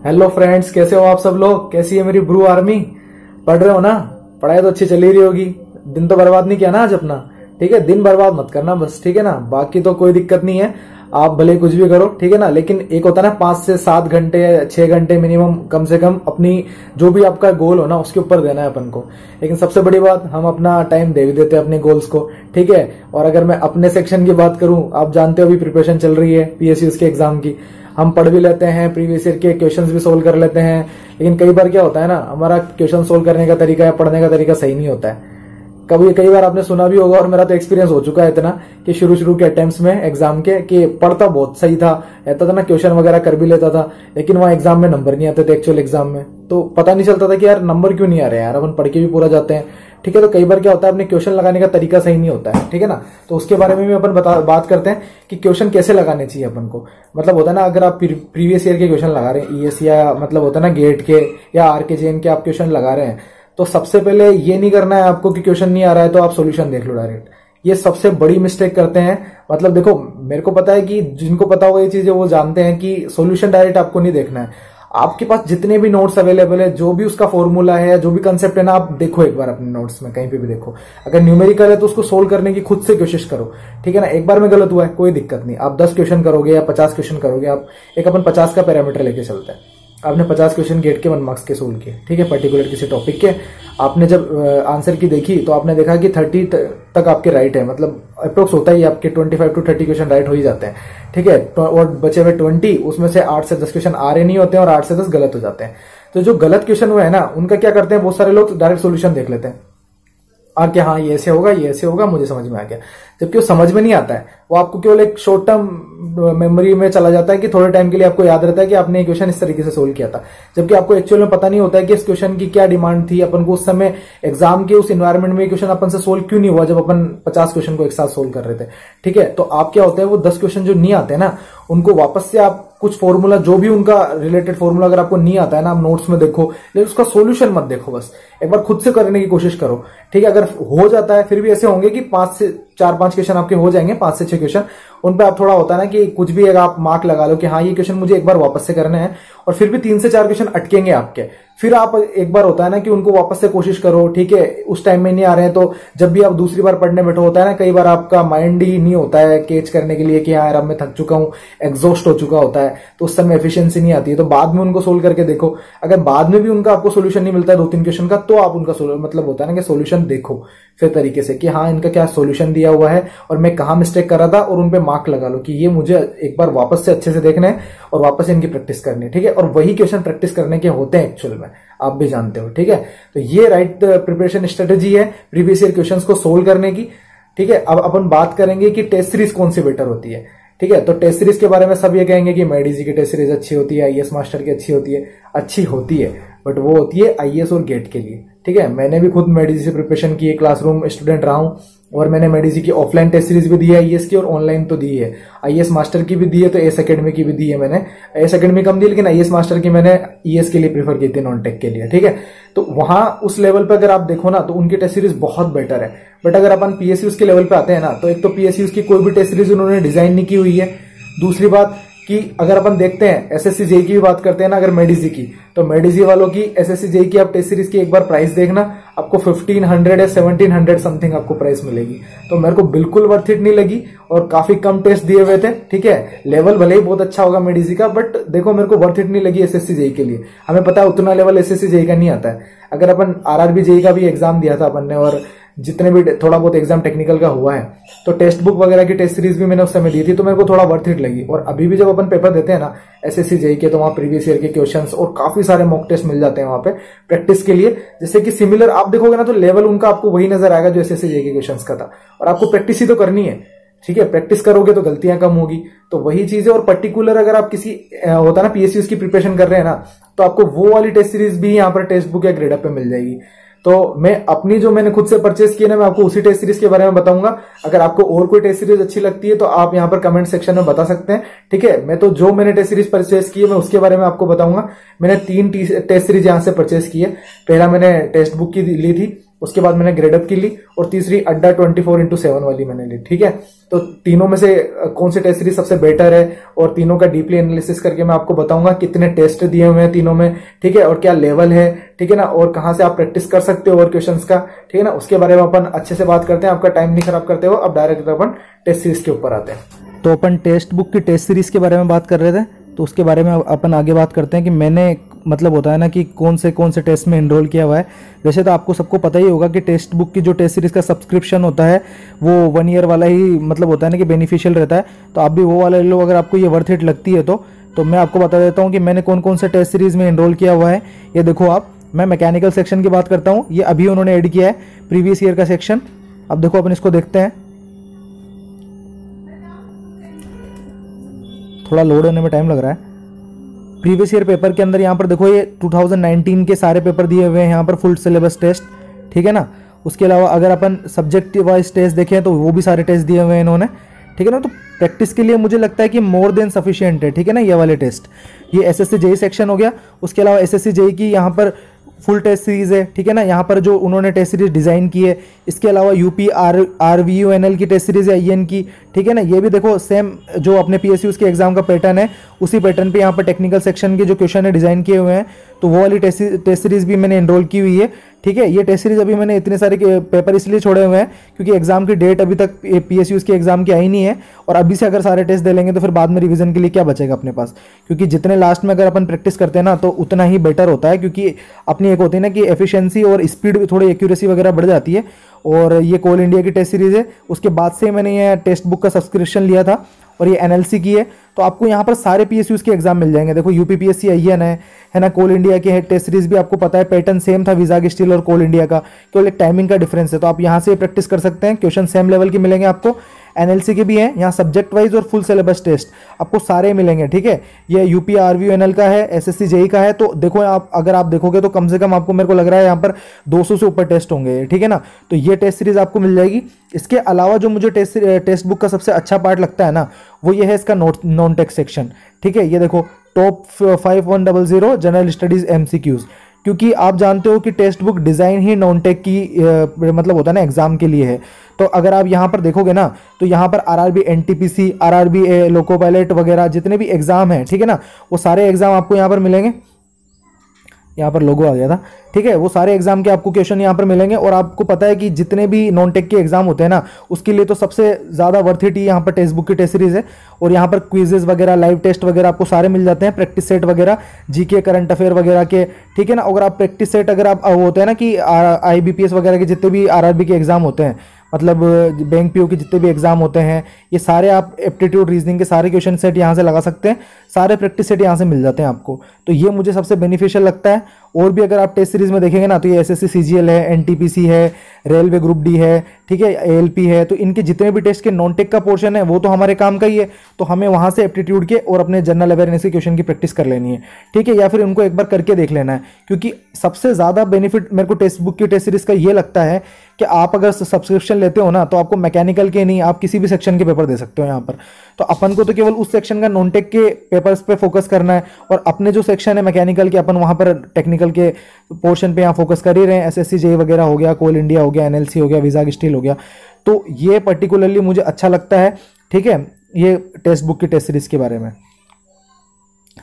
Hello friends, कैसे हो आप सब लोग। कैसी है मेरी ब्रू आर्मी। पढ़ रहे हो ना। पढ़ाई तो अच्छी चली रही होगी। दिन तो बर्बाद नहीं किया ना आज अपना। ठीक है, दिन बर्बाद मत करना बस। ठीक है ना, बाकी तो कोई दिक्कत नहीं है। आप भले कुछ भी करो, ठीक है ना। लेकिन एक होता है ना 5 से 7 घंटे 6 घंटे मिनिमम कम से कम अपनी जो भी आपका गोल हो ना उसके ऊपर देना है अपन को। लेकिन सबसे बड़ी बात, हम अपना टाइम दे भी देते हैं अपने गोल्स को। ठीक है। और अगर मैं अपने सेक्शन की बात करूं, आप जानते हो अभी प्रिपरेशन चल रही है पीएसयू के एग्जाम की। हम पढ़ भी लेते हैं, प्रीवियस ईयर के क्वेश्चंस भी सोल्व कर लेते हैं। लेकिन कई बार क्या होता है ना, हमारा क्वेश्चन सोल्व करने का तरीका या पढ़ने का तरीका सही नहीं होता है। कई बार आपने सुना भी होगा, और मेरा तो एक्सपीरियंस हो चुका है इतना कि शुरू के अटेम्प्ट्स में एग्जाम के कि पढ़ता बहुत सही था, रहता था ना, क्वेश्चन वगैरह कर भी लेता था, लेकिन वहां एग्जाम में नंबर नहीं आते थे। एक्चुअल एग्जाम में तो पता नहीं चलता था कि यार नंबर क्यों नहीं आ रहे हैं यार, अपन पढ़ के भी पूरा जाते हैं। ठीक है। तो कई बार क्या होता है, अपने क्वेश्चन लगाने का तरीका सही नहीं होता है। ठीक है ना। तो उसके बारे में भी अपन बात करते हैं कि क्वेश्चन कैसे लगाने चाहिए अपन को। मतलब होता है ना, अगर आप प्रीवियस ईयर के क्वेश्चन लगा रहे हैं ईएस या मतलब होता है ना गेट के या आरके जेएन के आप क्वेश्चन लगा रहे हैं, तो सबसे पहले ये नहीं करना है आपको कि क्वेश्चन नहीं आ रहा है तो आप सॉल्यूशन देख लो डायरेक्ट। ये सबसे बड़ी मिस्टेक करते हैं। मतलब देखो, मेरे को पता है कि जिनको पता होगा ये चीजें वो जानते हैं कि सॉल्यूशन डायरेक्ट आपको नहीं देखना है। आपके पास जितने भी नोट्स अवेलेबल है, जो भी उसका फॉर्मूला है, जो भी कंसेप्ट है ना, आप देखो एक बार अपने नोट्स में कहीं पे भी देखो। अगर न्यूमेरिकल है तो उसको सोल्व करने की खुद से कोशिश करो। ठीक है ना। एक बार में गलत हुआ है कोई दिक्कत नहीं, आप 10 क्वेश्चन करोगे या 50 क्वेश्चन करोगे। आप एक अपन 50 का पैरामीटर लेके चलते हैं। आपने 50 क्वेश्चन गेट के 1 मार्क्स के सोल्व किए, ठीक है, पर्टिकुलर किसी टॉपिक के। आपने जब आंसर की देखी तो आपने देखा कि 30 तक आपके राइट है, मतलब अप्रोक्स होता ही आपके 25 to 30 क्वेश्चन राइट हो ही जाते हैं। ठीक है। और बचे हुए 20, उसमें से 8 से 10 क्वेश्चन आ रहे नहीं होते हैं और 8 से 10 गलत हो जाते हैं। तो जो गलत क्वेश्चन हुए है ना, उनका क्या करते हैं बहुत सारे लोग, डायरेक्ट सोल्यूशन देख लेते हैं कि हाँ ये ऐसे होगा, ये ऐसे होगा, मुझे समझ में आ गया। जबकि वो समझ में नहीं आता है, वो आपको केवल एक शॉर्ट टर्म मेमोरी में चला जाता है कि थोड़े टाइम के लिए आपको याद रहता है कि आपने ये क्वेश्चन इस तरीके से सोल्व किया था। जबकि आपको एक्चुअल में पता नहीं होता है कि इस क्वेश्चन की क्या डिमांड थी, अपन को उस समय एग्जाम के उस एनवायरमेंट में क्वेश्चन अपन से सोल्व क्यों नहीं हुआ जब अपन 50 क्वेश्चन को एक साथ सोल्व कर रहे थे। ठीक है। तो आप क्या होता है, वो 10 क्वेश्चन जो नहीं आते ना, उनको वापस से आप कुछ फॉर्मूला, जो भी उनका रिलेटेड फॉर्मूला अगर आपको नहीं आता है ना, आप नोट्स में देखो, लेकिन उसका सॉल्यूशन मत देखो, बस एक बार खुद से करने की कोशिश करो। ठीक है। अगर हो जाता है, फिर भी ऐसे होंगे कि 4-5 क्वेश्चन आपके हो जाएंगे, 5 से 6 क्वेश्चन। उन पे आप थोड़ा होता है ना कि कुछ भी अगर आप मार्क लगा लो कि हाँ ये क्वेश्चन मुझे एक बार वापस से करने हैं, और फिर भी 3 से 4 क्वेश्चन अटकेंगे आपके। फिर आप एक बार होता है ना कि उनको वापस से कोशिश करो। ठीक है। उस टाइम में नहीं आ रहे हैं तो जब भी आप दूसरी बार पढ़ने बैठो, होता है ना कई बार आपका माइंड ही नहीं होता है कैच करने के लिए कि हाँ यार अब मैं थक चुका हूं, एग्जॉस्ट हो चुका होता है, तो उस समय एफिशिएंसी नहीं आती है। तो बाद में उनको सोल्व करके देखो। अगर बाद में भी उनका आपको सोल्यूशन नहीं मिलता है 2-3 क्वेश्चन का, तो आप उनका मतलब होता है ना कि सोल्यूशन देखो फिर तरीके से कि हाँ इनका क्या सोल्यूशन दिया हुआ है और मैं कहाँ मिस्टेक कर रहा था, और उन पे मार्क लगा लो कि ये मुझे एक बार वापस से अच्छे से देखना है और वापस से इनकी प्रैक्टिस करनी है। ठीक है। और वही क्वेश्चन प्रैक्टिस करने के होते हैं एक्चुअल में, आप भी जानते हो। ठीक है। तो ये राइट प्रिपरेशन स्ट्रेटेजी है प्रीवियस ईयर क्वेश्चंस को सोल्व करने की। ठीक है। अब अपन बात करेंगे कि टेस्ट सीरीज कौन सी बेटर होती है। ठीक है। तो टेस्ट सीरीज के बारे में सब ये कहेंगे कि मेडिजी की टेस्ट सीरीज अच्छी होती है, आईएएस मास्टर की अच्छी होती है, बट वो होती है आईएएस और गेट के लिए। ठीक है। मैंने भी खुद मेडिजी से प्रिपरेशन की है, क्लासरूम स्टूडेंट रहा हूं, और मैंने मेडिजी की ऑफलाइन टेस्ट सीरीज भी दी है आईएएस की, और ऑनलाइन तो दी है। आईएएस मास्टर की भी दी है, तो एस अकेडमी की भी दी है मैंने। एस अकेडमी कम दी, लेकिन आईएएस मास्टर की मैंने ईएस के लिए प्रीफर की थी, नॉन टेक के लिए। ठीक है। तो वहां उस लेवल पे अगर आप देखो ना, तो उनकी टेस्ट सीरीज बहुत बेटर है। बट अगर अपन पीएसयूज के लेवल पे आते हैं ना, तो एक तो पीएसयूज की कोई भी टेस्ट सीरीज उन्होंने डिजाइन नहीं की हुई है। दूसरी बात कि अगर अपन देखते हैं एसएससी जेई की भी बात करते हैं ना, अगर मेडिजी की, तो मेडिजी वालों की एसएससी जेई की आप टेस्ट सीरीज की एक बार प्राइस देखना, आपको 1500 या 1700 समथिंग आपको प्राइस मिलेगी। तो मेरे को बिल्कुल वर्थ इट नहीं लगी, और काफी कम टेस्ट दिए हुए थे। ठीक है। लेवल भले ही बहुत अच्छा होगा मेडिजी का, बट देखो मेरे को वर्थ इट नहीं लगी एसएससी जेई के लिए। हमें पता है उतना लेवल एसएससी जेई का नहीं आता है। अगर अपन आरआरबी जेई का भी एग्जाम दिया था अपन ने, और जितने भी थोड़ा बहुत एग्जाम टेक्निकल का हुआ है, तो टेक्स्ट बुक वगैरह की टेस्ट सीरीज भी मैंने उस समय दी थी, तो मेरे को थोड़ा वर्थ इट लगी। और अभी भी जब अपन पेपर देते हैं ना एसएससी जेई के, तो वहां प्रीवियस ईयर के क्वेश्चंस और काफी सारे मॉक टेस्ट मिल जाते हैं वहां पे प्रैक्टिस के लिए। जैसे कि सिमिलर आप देखोगे ना, तो लेवल उनका आपको वही नजर आएगा जो एसएससी जेई के क्वेश्चंस का था, और आपको प्रैक्टिस ही तो करनी है। ठीक है। प्रैक्टिस करोगे तो गलतियां कम होगी, तो वही चीज है। और पर्टिकुलर अगर आप किसी होता है ना पीएसयूज की प्रिपरेशन कर रहे हैं ना, तो आपको वो वाली टेस्ट सीरीज भी यहाँ पर टेक्स्ट बुक या ग्रेडअप पे मिल जाएगी। तो मैं अपनी जो मैंने खुद से परचेस की है ना, मैं आपको उसी टेस्ट सीरीज के बारे में बताऊंगा। अगर आपको और कोई टेस्ट सीरीज अच्छी लगती है तो आप यहाँ पर कमेंट सेक्शन में बता सकते हैं। ठीक है। मैं तो जो मैंने टेस्ट सीरीज परचेस की है मैं उसके बारे में आपको बताऊंगा। मैंने 3 टेस्ट सीरीज यहाँ से परचेस की है। पहला मैंने टेक्स्ट बुक की ली थी, उसके बाद मैंने ग्रेड अप की ली, और तीसरी अड्डा 24x7 वाली मैंने ली। ठीक है, तो तीनों में से कौन सी टेस्ट सीरीज सबसे बेटर है, और तीनों का डीपली एनालिसिस करके मैं आपको बताऊंगा कितने टेस्ट दिए हुए हैं तीनों में, ठीक है, और क्या लेवल है, ठीक है ना, और कहां से आप प्रैक्टिस कर सकते हो और क्वेश्चंस का, ठीक है ना, उसके बारे में अपन अच्छे से बात करते हैं। आपका टाइम नहीं खराब करते हो, अब डायरेक्ट अपन टेस्ट सीरीज के ऊपर आते हैं। तो अपन टेक्स्ट बुक की टेस्ट सीरीज के बारे में बात कर रहे थे, तो उसके बारे में अपन आगे बात करते हैं कि मैंने मतलब होता है ना कि कौन से टेस्ट में एनरोल किया हुआ है। वैसे तो आपको सबको पता ही होगा कि टेक्स्ट बुक की जो टेस्ट सीरीज का सब्सक्रिप्शन होता है वो 1 ईयर वाला ही मतलब होता है ना कि बेनिफिशियल रहता है, तो आप भी वो वाला ले लो अगर आपको ये वर्थ इट लगती है तो मैं आपको बता देता हूँ कि मैंने कौन से टेस्ट सीरीज में एनरोल किया हुआ है। ये देखो आप, मैं मैकेनिकल सेक्शन की बात करता हूँ, ये अभी उन्होंने ऐड किया है प्रीवियस ईयर का सेक्शन। अब देखो अपन इसको देखते हैं, थोड़ा लोड होने में टाइम लग रहा है। प्रीवियस ईयर पेपर के अंदर यहाँ पर देखो ये 2019 के सारे पेपर दिए हुए हैं यहाँ पर, फुल सिलेबस टेस्ट, ठीक है ना। उसके अलावा अगर अपन सब्जेक्ट वाइज टेस्ट देखें तो वो भी सारे टेस्ट दिए हुए हैं इन्होंने, ठीक है ना। तो प्रैक्टिस के लिए मुझे लगता है कि मोर देन सफिशिएंट है, ठीक है ना, ये वाले टेस्ट। ये एसएससी जेई सेक्शन हो गया, उसके अलावा एसएससी जेई की यहाँ पर फुल टेस्ट सीरीज है, ठीक है ना, यहाँ पर जो उन्होंने टेस्ट सीरीज डिजाइन की है। इसके अलावा यूपी RVUNL की टेस्ट सीरीज है IN की, ठीक है ना, ये भी देखो सेम जो अपने PSUs के एग्जाम का पैटर्न है उसी पैटर्न पे यहाँ पर टेक्निकल सेक्शन के जो क्वेश्चन है डिजाइन किए हुए हैं, तो वो वाली टेस्ट सीरीज भी मैंने एनरोल की हुई है, ठीक है। ये टेस्ट सीरीज अभी मैंने इतने सारे पेपर इसलिए छोड़े हुए हैं क्योंकि एग्जाम की डेट अभी तक PSUs के एग्जाम की आई नहीं है, और अभी से अगर सारे टेस्ट दे लेंगे तो फिर बाद में रिवीजन के लिए क्या बचेगा अपने पास, क्योंकि जितने लास्ट में अगर अपन प्रैक्टिस करते हैं ना तो उतना ही बेटर होता है, क्योंकि अपनी एक होती है ना कि एफिशिएंसी और स्पीड भी, थोड़ी एक्यूरेसी वगैरह बढ़ जाती है। और ये कोल इंडिया की टेस्ट सीरीज है, उसके बाद से मैंने ये टेक्स्ट बुक का सब्सक्रिप्शन लिया था, और ये NLC की है। तो आपको यहाँ पर सारे PSUs के एग्जाम मिल जाएंगे। देखो UPPSC IN है ना, कोल इंडिया के है टेस्ट सीरीज भी, आपको पता है पैटर्न सेम था विजाग स्टील और कोल इंडिया का, केवल एक टाइमिंग का डिफरेंस है। तो आप यहाँ से प्रैक्टिस कर सकते हैं, क्वेश्चन सेम लेवल के मिलेंगे आपको। NLC के भी हैं यहाँ, सब्जेक्ट वाइज और फुल सिलेबस टेस्ट आपको सारे मिलेंगे, ठीक है। ये UP RVUNL का है, SSC JEE का है। तो देखो आप, अगर आप देखोगे तो कम से कम आपको, मेरे को लग रहा है यहाँ पर 200 से ऊपर टेस्ट होंगे, ठीक है ना। तो ये टेस्ट सीरीज आपको मिल जाएगी। इसके अलावा जो मुझे टेस्ट बुक का सबसे अच्छा पार्ट लगता है ना, वो ये है इसका नॉन टेक्स्ट सेक्शन, ठीक है। ये देखो टॉप 5100 जनरल स्टडीज MCQs, क्योंकि आप जानते हो कि टेक्स्ट बुक डिज़ाइन ही नॉन टेक की मतलब होता है ना एग्जाम के लिए है। तो अगर आप यहाँ पर देखोगे ना तो यहाँ पर RRB NTPC RRB loco pilot वगैरह जितने भी एग्जाम हैं, ठीक है ना, वो सारे एग्जाम आपको यहाँ पर मिलेंगे। यहाँ पर लोगो आ गया था, ठीक है। वो सारे एग्जाम के आपको क्वेश्चन यहाँ पर मिलेंगे, और आपको पता है कि जितने भी नॉन टेक के एग्जाम होते हैं ना उसके लिए तो सबसे ज़्यादा वर्थ इट ही यहाँ पर टेक्स्ट बुक की टेस्ट सीरीज है। और यहाँ पर क्विजेज वगैरह, लाइव टेस्ट वगैरह आपको सारे मिल जाते हैं, प्रैक्टिस सेट वगैरह, GK करंट अफेयर वगैरह के, ठीक है ना। अगर आप प्रैक्टिस सेट, अगर आप वो होते हैं ना कि IBPS वगैरह के जितने भी RRB के एग्जाम होते हैं, मतलब बैंक PO के जितने भी एग्जाम होते हैं, ये सारे आप एप्टीट्यूड रीजनिंग के सारे क्वेश्चन सेट यहाँ से लगा सकते हैं, सारे प्रैक्टिस सेट यहाँ से मिल जाते हैं आपको। तो ये मुझे सबसे बेनिफिशियल लगता है। और भी अगर आप टेस्ट सीरीज में देखेंगे ना तो ये SSC CGL है, NTPC है, रेलवे ग्रुप D है, ठीक है, ALP है। तो इनके जितने भी टेस्ट के नॉन टेक का पोर्शन है वो तो हमारे काम का ही है, तो हमें वहाँ से एप्टीट्यूड के और अपने जनरल अवेयरनेस के क्वेश्चन की प्रैक्टिस कर लेनी है, ठीक है, या फिर उनको एक बार करके देख लेना है। क्योंकि सबसे ज़्यादा बेनिफिट मेरे को टेक्स्ट बुक की टेस्ट सीरीज का ये लगता है कि आप अगर सब्सक्रिप्शन लेते हो ना तो आपको मैकेनिकल के नहीं, आप किसी भी सेक्शन के पेपर दे सकते हो यहाँ पर। तो अपन को तो केवल उस सेक्शन का नॉन टेक के पेपर्स पे फोकस करना है, और अपने जो सेक्शन है मैकेनिकल के, अपन वहाँ पर टेक्निकल के पोर्शन पे यहाँ फोकस कर ही रहे हैं। SSC JEE वगैरह हो गया, कोल इंडिया हो गया, NLC हो गया, विजाग स्टील हो गया। तो ये पर्टिकुलरली मुझे अच्छा लगता है, ठीक है, ये टेक्स्ट बुक की टेस्ट सीरीज के बारे में।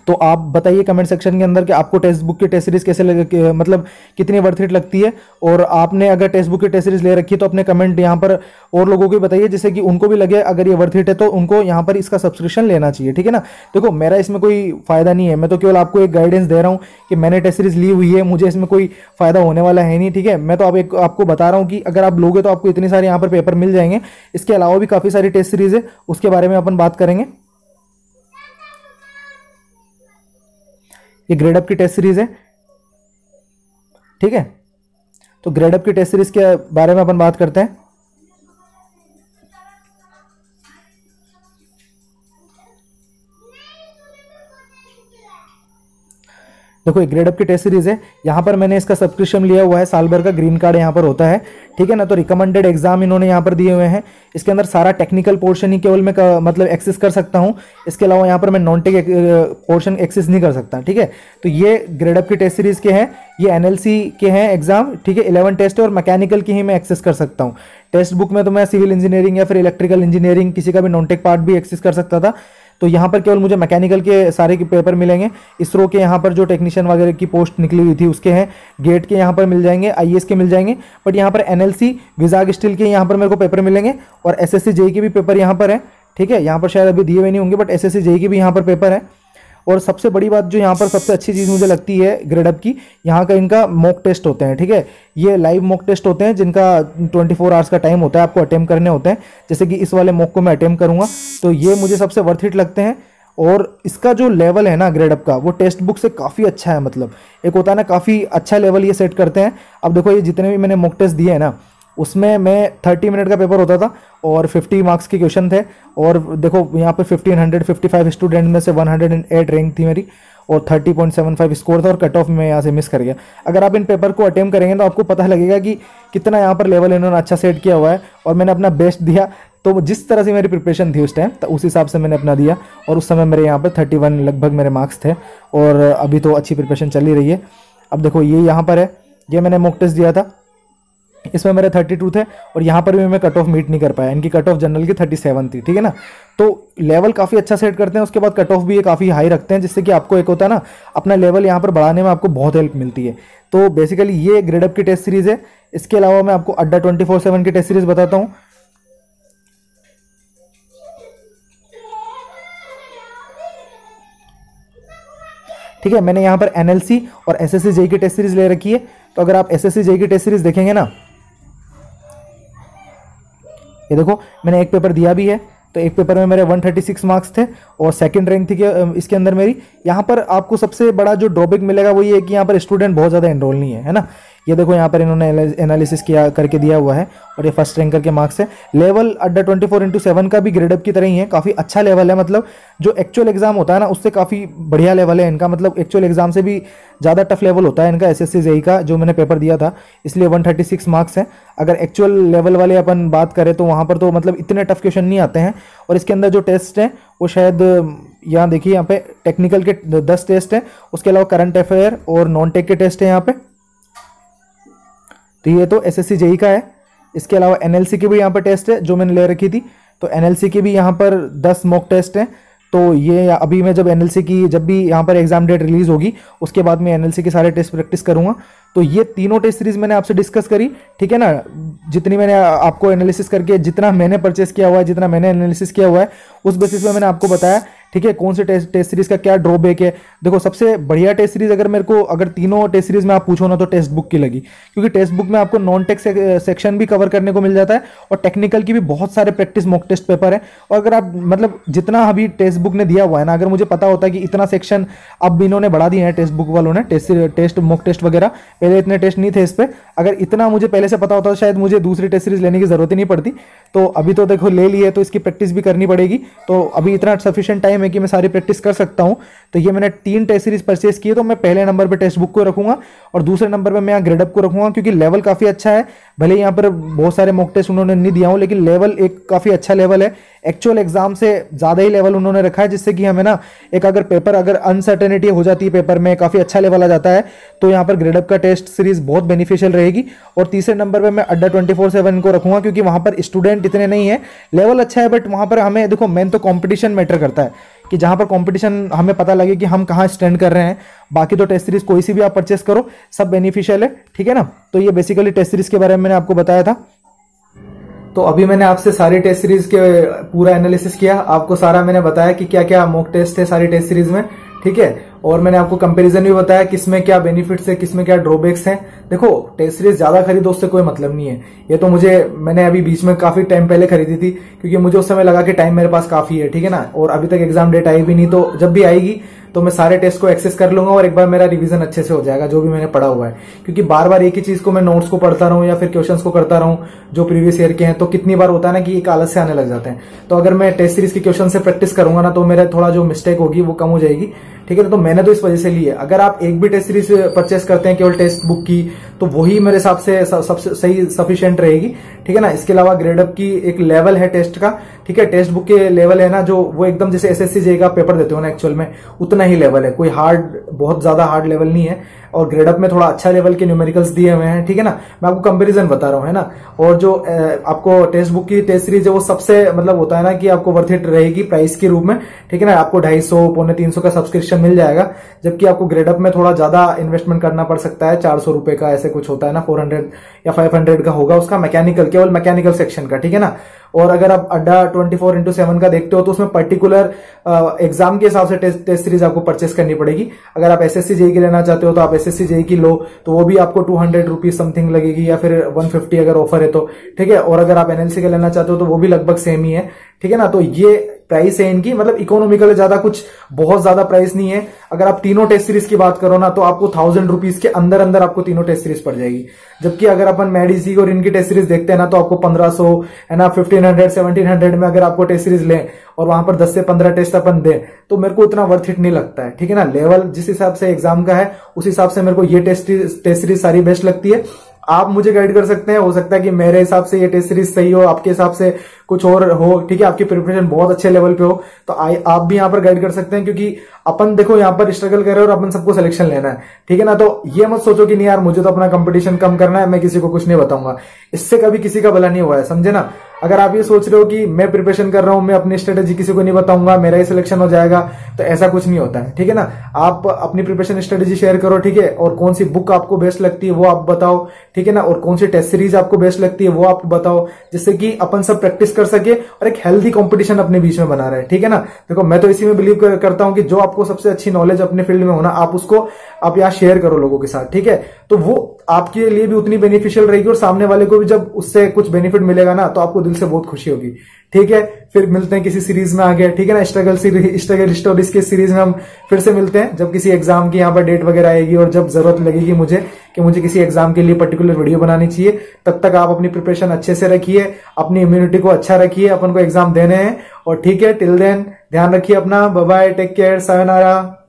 तो आप बताइए कमेंट सेक्शन के अंदर कि आपको टेक्स्ट बुक की टेस्ट सीरीज कैसे लगे, मतलब कितनी वर्थ इट लगती है। और आपने अगर टेक्स्ट बुक की टेस्ट सीरीज ले रखी है तो अपने कमेंट यहाँ पर और लोगों को बताइए, जिससे कि उनको भी लगे अगर ये वर्थ इट है तो उनको यहाँ पर इसका सब्सक्रिप्शन लेना चाहिए, ठीक है ना। देखो मेरा इसमें कोई फायदा नहीं है, मैं तो केवल आपको एक गाइडेंस दे रहा हूँ कि मैंने टेस्ट सीरीज ली हुई है, मुझे इसमें कोई फायदा होने वाला है नहीं, ठीक है। मैं तो आपको बता रहा हूँ कि अगर आप लोगे तो आपको इतने सारे यहाँ पर पेपर मिल जाएंगे। इसके अलावा भी काफ़ी सारी टेस्ट सीरीज है, उसके बारे में अपन बात करेंगे। ये ग्रेड अप की टेस्ट सीरीज है, ठीक है। तो ग्रेड अप की टेस्ट सीरीज के बारे में अपन बात करते हैं। देखो ये ग्रेड अप की टेस्ट सीरीज है, यहाँ पर मैंने इसका सब्सक्रिप्शन लिया हुआ है, साल भर का ग्रीन कार्ड यहाँ पर होता है, ठीक है ना। तो रिकमेंडेड एग्जाम इन्होंने यहाँ पर दिए हुए हैं। इसके अंदर सारा टेक्निकल पोर्शन ही केवल मैं मतलब एक्सेस कर सकता हूँ, इसके अलावा यहाँ पर मैं नॉन टेक पोर्शन एक्सेस नहीं कर सकता, ठीक है। तो ये ग्रेड अप की टेस्ट सीरीज के हैं, ये एनएलसी के हैं एग्जाम, ठीक है। 11 टेस्ट है और मैकेनिकल की ही मैं एक्सेस कर सकता हूँ। टेक्स्ट बुक में तो मैं सिविल इंजीनियरिंग या फिर इलेक्ट्रिकल इंजीनियरिंग किसी का भी नॉन टेक पार्ट भी एक्सेस कर सकता था। तो यहाँ पर केवल मुझे मैकेनिकल के सारे के पेपर मिलेंगे। इसरो के यहाँ पर जो टेक्नीशियन वगैरह की पोस्ट निकली हुई थी उसके हैं, गेट के यहाँ पर मिल जाएंगे, आईएएस के मिल जाएंगे, बट यहाँ पर एनएलसी विजाग स्टील के यहाँ पर मेरे को पेपर मिलेंगे और एसएससी जेई के भी पेपर यहाँ पर है, ठीक है। यहाँ पर शायद अभी दिए हुए नहीं होंगे, बट एसएससी जेई के भी यहाँ पर पेपर है। और सबसे बड़ी बात जो यहाँ पर सबसे अच्छी चीज़ मुझे लगती है ग्रेड अप की, यहाँ का इनका मॉक टेस्ट होते हैं, ठीक है। ये लाइव मॉक टेस्ट होते हैं जिनका 24 आवर्स का टाइम होता है, आपको अटेम्प्ट करने होते हैं। जैसे कि इस वाले मॉक को मैं अटेम्प्ट करूँगा, तो ये मुझे सबसे वर्थ इट लगते हैं। और इसका जो लेवल है ना ग्रेड अप का, वो टेक्स्ट बुक से काफ़ी अच्छा है। मतलब एक होता है ना, काफ़ी अच्छा लेवल ये सेट करते हैं। अब देखो ये जितने भी मैंने मॉक टेस्ट दिए हैं ना, उसमें मैं 30 मिनट का पेपर होता था और 50 मार्क्स के क्वेश्चन थे। और देखो यहाँ पर 1555 स्टूडेंट में से 108 रैंक थी मेरी और 30.75 स्कोर था और कट ऑफ में यहाँ से मिस कर गया। अगर आप इन पेपर को अटेम्प्ट करेंगे तो आपको पता लगेगा कि कितना यहाँ पर लेवल इन्होंने अच्छा सेट किया हुआ है। और मैंने अपना बेस्ट दिया, तो जिस तरह से मेरी प्रिपरेशन थी उस टाइम, तो उस हिसाब से मैंने अपना दिया। और उस समय मेरे यहाँ पर 31 लगभग मेरे मार्क्स थे और अभी तो अच्छी प्रिपरेशन चल ही रही है। अब देखो ये यहाँ पर है, ये मैंने मॉक टेस्ट दिया था, इसमें मेरे 32 थे और यहाँ पर भी मैं कट ऑफ मीट नहीं कर पाया। इनकी कट ऑफ जनरल की 37 थी, ठीक है ना। तो लेवल काफ़ी अच्छा सेट करते हैं, उसके बाद कट ऑफ भी ये काफ़ी हाई रखते हैं, जिससे कि आपको एक होता है ना, अपना लेवल यहाँ पर बढ़ाने में आपको बहुत हेल्प मिलती है। तो बेसिकली ये ग्रेड अप की टेस्ट सीरीज़ है। इसके अलावा मैं आपको अड्डा 24/7 की टेस्ट सीरीज़ बताता हूँ। ठीक है, मैंने यहाँ पर एनएलसी और एसएससी जेई की टेस्ट सीरीज ले रखी है। तो अगर आप एसएससी जेई की टेस्ट सीरीज देखेंगे ना, ये देखो मैंने एक पेपर दिया भी है, तो एक पेपर में मेरे 136 मार्क्स थे और सेकंड रैंक थी इसके अंदर मेरी। यहाँ पर आपको सबसे बड़ा जो ड्रॉबैक मिलेगा वो ये है कि यहाँ पर स्टूडेंट बहुत ज़्यादा एनरोल नहीं है ना। ये देखो यहाँ पर इन्होंने एनालिसिस किया करके दिया हुआ है और ये फर्स्ट रैंकर के मार्क्स है। लेवल अड्डा 24/7 का भी ग्रेड अप की तरह ही है, काफ़ी अच्छा लेवल है। मतलब जो एक्चुअल एग्जाम होता है ना, उससे काफ़ी बढ़िया लेवल है इनका। मतलब एक्चुअल एग्जाम से भी ज़्यादा टफ लेवल होता है इनका एसएससी जेई का, जो मैंने पेपर दिया था, इसलिए 136 मार्क्स है। अगर एक्चुअल लेवल वाले अपन बात करें तो वहाँ पर तो मतलब इतने टफ क्वेश्चन नहीं आते हैं। और इसके अंदर जो टेस्ट हैं वो शायद यहाँ देखिए, यहाँ पे टेक्निकल के 10 टेस्ट हैं, उसके अलावा करंट अफेयर और नॉन टेक के टेस्ट हैं यहाँ पे। तो ये तो एसएससी जेई का है। इसके अलावा एनएलसी की भी यहाँ पर टेस्ट है जो मैंने ले रखी थी, तो एनएलसी की भी यहाँ पर 10 मॉक टेस्ट हैं। तो ये अभी मैं जब एनएलसी की जब भी यहाँ पर एग्जाम डेट रिलीज होगी उसके बाद मैं एनएलसी के सारे टेस्ट प्रैक्टिस करूँगा। तो ये तीनों टेस्ट सीरीज मैंने आपसे डिस्कस करी, ठीक है ना। जितनी मैंने आपको एनालिसिस करके, जितना मैंने परचेस किया हुआ है, जितना मैंने एनालिसिस किया हुआ है, उस बेसिस पे मैंने आपको बताया, ठीक है, कौन से टेस्ट सीरीज का क्या ड्रॉबैक है। देखो सबसे बढ़िया टेस्ट सीरीज अगर मेरे को, अगर तीनों टेस्ट सीरीज में आप पूछो ना, तो टेक्स्ट बुक की लगी, क्योंकि टेक्स्ट बुक में आपको नॉन टेक सेक्शन भी कवर करने को मिल जाता है और टेक्निकल की भी बहुत सारे प्रैक्टिस मॉक टेस्ट पेपर है। और अगर आप मतलब जितना अभी टेक्स्ट बुक ने दिया हुआ है ना, अगर मुझे पता होता है कि इतना सेक्शन अब इन्होंने बढ़ा दिए हैं टेक्स्ट बुक वालों ने, टेस्ट मॉक टेस्ट वगैरह, पहले इतने टेस्ट नहीं थे इस पर, अगर इतना मुझे पहले से पता होता तो शायद मुझे दूसरी टेस्ट सीरीज लेने की जरूरत ही नहीं पड़ती। तो अभी तो देखो ले ली है, तो इसकी प्रैक्टिस भी करनी पड़ेगी। तो अभी इतना सफिशिएंट टाइम है कि मैं सारी प्रैक्टिस कर सकता हूं। तो ये मैंने 3 टेस्ट सीरीज परचेस की है, तो मैं पहले नंबर पे टेक्स्ट बुक को रखूंगा और दूसरे नंबर पे मैं यहाँ ग्रेड अप को रखूंगा, क्योंकि लेवल काफी अच्छा है। भले यहाँ पर बहुत सारे मॉक टेस्ट उन्होंने नहीं दिया हूं, लेकिन लेवल एक काफी अच्छा लेवल है। एक्चुअल एग्जाम से ज्यादा ही लेवल उन्होंने रखा है, जिससे कि हमें ना एक अगर पेपर, अगर अनसर्टेनिटी हो जाती है पेपर में, काफी अच्छा लेवल आ जाता है, तो यहाँ पर ग्रेड अप का टेस्ट सीरीज बहुत बेनिफिशियल रहेगी। और तीसरे नंबर पे मैं अड्डा 24/7 को रखूंगा, क्योंकि वहां पर स्टूडेंट इतने नहीं है, लेवल अच्छा है, बट वहां पर हमें देखो मेन तो कंपटीशन मैटर करता है, कि जहां पर कंपटीशन हमें पता लगे कि हम कहां स्टैंड कर रहे हैं। बाकी तो टेस्ट सीरीज कोई सी भी आप परचेस करो, सब बेनिफिशियल है, ठीक है ना। तो ये बेसिकली टेस्ट सीरीज के बारे में मैंने आपको बताया था। तो अभी मैंने आपसे सारी टेस्ट सीरीज के पूरा एनालिसिस किया, आपको सारा मैंने बताया कि क्या क्या मॉक टेस्ट है सारी टेस्ट सीरीज में, ठीक है। और मैंने आपको कंपैरिजन भी बताया किसमें क्या बेनिफिट्स है, किसमें क्या ड्रॉबैक्स हैं। देखो टेस्ट सीरीज ज्यादा खरीदो उससे कोई मतलब नहीं है। ये तो मैंने अभी बीच में काफी टाइम पहले खरीदी थी, क्योंकि मुझे उस समय लगा कि टाइम मेरे पास काफी है, ठीक है ना। और अभी तक एग्जाम डेट आई भी नहीं, तो जब भी आएगी तो मैं सारे टेस्ट को एक्सेस कर लूंगा और एक बार मेरा रिवीजन अच्छे से हो जाएगा जो भी मैंने पढ़ा हुआ है। क्योंकि बार बार एक ही चीज को मैं नोट्स को पढ़ता रहूं या फिर क्वेश्चंस को करता रहूं जो प्रीवियस ईयर के हैं, तो कितनी बार होता है ना कि एक आलस से आने लग जाते हैं। तो अगर मैं टेस्ट सीरीज के क्वेश्चन से प्रैक्टिस करूंगा ना, तो मेरा थोड़ा जो मिस्टेक होगी वो कम हो जाएगी, ठीक ठीक है। तो मैंने तो इस वजह से ली है। अगर आप एक भी टेस्ट सीरीज परचेस करते हैं केवल टेक्स्ट बुक की, तो वही मेरे हिसाब से सबसे सही सफिशिएंट रहेगी, ठीक है ना। इसके अलावा ग्रेडअप की एक लेवल है टेस्ट का, ठीक है। टेक्स्ट बुक के लेवल है ना जो, वो एकदम जैसे एसएससी जेईई का पेपर देते हो ना एक्चुअल में, उतना ही लेवल है, कोई हार्ड, बहुत ज्यादा हार्ड लेवल नहीं है। और ग्रेडअप में थोड़ा अच्छा लेवल के न्यूमेरिकल्स दिए हुए हैं, ठीक है ना। मैं आपको कंपैरिजन बता रहा हूं, है ना। और जो आपको टेक्स्ट बुक की टेस्ट सीरीज है वो सबसे मतलब होता है ना कि आपको वर्थ इट रहेगी प्राइस के रूप में, ठीक है ना। आपको 250 पौने 300 का सब्सक्रिप्शन मिल जाएगा, जबकि आपको ग्रेडअप में थोड़ा ज्यादा इन्वेस्टमेंट करना पड़ सकता है, 400 रुपए का ऐसे कुछ होता है ना, 400 या 500 का होगा उसका मैकेनिकल, केवल मैकेनिकल सेक्शन का, ठीक है ना। और अगर आप अड्डा 24x7 का देखते हो तो उसमें पर्टिकुलर एग्जाम के हिसाब से टेस्ट सीरीज आपको परचेस करनी पड़ेगी। अगर आप एसएससी जेईई की लेना चाहते हो तो आप एसएससी जेईई की लो, तो वो भी आपको 200 रुपीज समथिंग लगेगी, या फिर 150 अगर ऑफर है तो, ठीक है। और अगर आप एनएलसी का लेना चाहते हो तो वो भी लगभग सेम ही है, ठीक है ना। तो ये प्राइस है इनकी, मतलब इकोनॉमिकल है, ज्यादा कुछ बहुत ज्यादा प्राइस नहीं है। अगर आप तीनों टेस्ट सीरीज की बात करो ना तो आपको 1000 रुपीज के अंदर अंदर आपको तीनों टेस्ट सीरीज पड़ जाएगी। जबकि अगर अपन मेडिसी और इनकी टेस्ट सीरीज देखते हैं ना तो आपको 1500 है ना, 1500 1700 में अगर आपको टेस्ट सीरीज लें और वहां पर 10 से 15 टेस्ट अपन दें तो मेरे को उतना वर्थ इट नहीं लगता है, ठीक है ना। लेवल जिस हिसाब से एग्जाम का है उस हिसाब से मेरे को ये टेस्ट सीरीज सारी बेस्ट लगती है। आप मुझे गाइड कर सकते हैं, हो सकता है कि मेरे हिसाब से ये टेस्ट सीरीज सही हो, आपके हिसाब से कुछ और हो, ठीक है। आपकी प्रिपरेशन बहुत अच्छे लेवल पे हो तो आप भी यहाँ पर गाइड कर सकते हैं, क्योंकि अपन देखो यहाँ पर स्ट्रगल कर रहे हैं और अपन सबको सिलेक्शन लेना है, ठीक है ना। तो ये मत सोचो कि नहीं यार मुझे तो अपना कंपटीशन कम करना है, मैं किसी को कुछ नहीं बताऊंगा, इससे कभी किसी का भला नहीं हुआ है, समझे ना। अगर आप ये सोच रहे हो कि मैं प्रिपरेशन कर रहा हूं, मैं अपनी स्ट्रेटेजी किसी को नहीं बताऊंगा, मेरा ही सिलेक्शन हो जाएगा, तो ऐसा कुछ नहीं होता है, ठीक है ना। आप अपनी प्रिपरेशन स्ट्रेटेजी शेयर करो, ठीक है। और कौन सी बुक आपको बेस्ट लगती है वो आप बताओ, ठीक है ना। और कौन सी टेस्ट सीरीज आपको बेस्ट लगती है वो आप बताओ, जिससे कि अपन सब प्रैक्टिस कर सके और एक हेल्दी कंपटीशन अपने बीच में बना रहे, ठीक है ना। देखो मैं तो इसी में बिलीव करता हूं कि जो आपको सबसे अच्छी नॉलेज अपने फील्ड में होना, आप उसको आप यहाँ शेयर करो लोगों के साथ, ठीक है। तो वो आपके लिए भी उतनी बेनिफिशियल रहेगी और सामने वाले को भी जब उससे कुछ बेनिफिट मिलेगा ना तो आपको दिल से बहुत खुशी होगी, ठीक है। फिर मिलते हैं किसी सीरीज में आगे, ठीक है ना। स्ट्रगल स्टोरीज के सीरीज में हम फिर से मिलते हैं जब किसी एग्जाम की यहाँ पर डेट वगैरह आएगी और जब जरूरत लगेगी मुझे कि मुझे किसी एग्जाम के लिए पर्टिकुलर वीडियो बनानी चाहिए। तब तक आप अपनी प्रिपरेशन अच्छे से रखिए, अपनी इम्यूनिटी को अच्छा रखिए, अपन को एग्जाम देने हैं। और ठीक है, टिल देन ध्यान रखिए अपना, bye bye, take care, sayonara.